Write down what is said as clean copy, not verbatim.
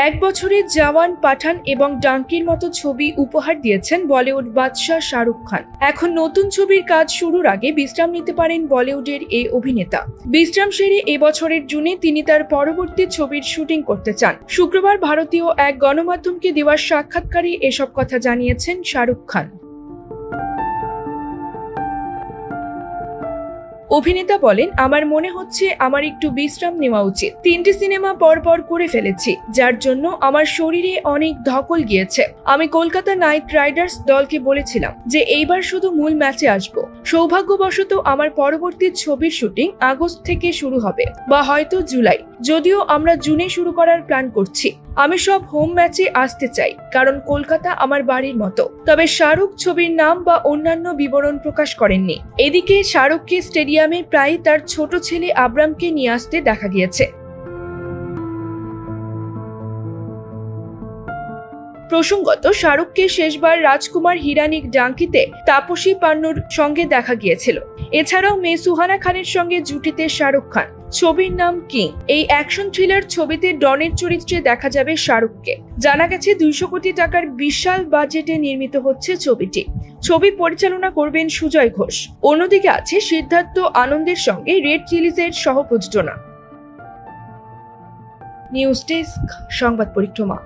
এক বছরে জওয়ান, পাঠান এবং ডাঙ্কির মতো ছবি উপহার দিয়েছেন বলিউড বাদশা শাহরুখ খান। এখন নতুন ছবির কাজ শুরুর আগে বিশ্রাম নিতে পারেন বলিউডের এই অভিনেতা। বিশ্রাম সেরে এবছরের জুনে তিনি তার পরবর্তী ছবির শুটিং করতে চান। শুক্রবার ভারতীয় এক গণমাধ্যমকে দেওয়া সাক্ষাৎকারে এসব কথা জানিয়েছেন শাহরুখ খান। অভিনেতা বলেন, আমার মনে হচ্ছে আমার একটু বিশ্রাম নেওয়া উচিত। 3টি সিনেমা পরপর করে ফেলেছি, যার জন্য আমার শরীরে অনেক ধকল গিয়েছে। আমি কলকাতা নাইট রাইডার্স দলকে বলেছিলাম যে এইবার শুধু মূল ম্যাচে আসব। সৌভাগ্যবশত আমার পরবর্তী ছবির শুটিং আগস্ট থেকে শুরু হবে বা হয়তো জুলাই, যদিও আমরা জুনে শুরু করার প্ল্যান করছি। আমি সব হোম ম্যাচে আসতে চাই, কারণ কলকাতা আমার বাড়ির মতো। তবে শাহরুখ ছবির নাম বা অন্যান্য বিবরণ প্রকাশ করেননি। এদিকে শাহরুখকে স্টেডিয়ামে প্রায় তার ছোট ছেলে আব্রামকে নিয়ে আসতে দেখা গিয়েছে। প্রসঙ্গত, শাহরুখকে শেষবার রাজকুমার হিরানিক ডাঙ্কিতে তাপসী পান্নুর সঙ্গে দেখা গিয়েছিল। এছাড়াও মেয়ে সুহানা খানের সঙ্গে জুটিতে শাহরুখ খান। ছবির নাম কিং। এই অ্যাকশন থ্রিলার ছবিতে ডনের চরিত্রে দেখা যাবে শাহরুখকে। জানা গেছে 200 কোটি টাকার বিশাল বাজেটে নির্মিত হচ্ছে ছবিটি। ছবি পরিচালনা করবেন সুজয় ঘোষ। অন্যদিকে আছে সিদ্ধার্থ আনন্দের সঙ্গে রেড চিলিজের সহ প্রযোজনা। নিউজ ডেস্ক, সংবাদ পরিক্রমা।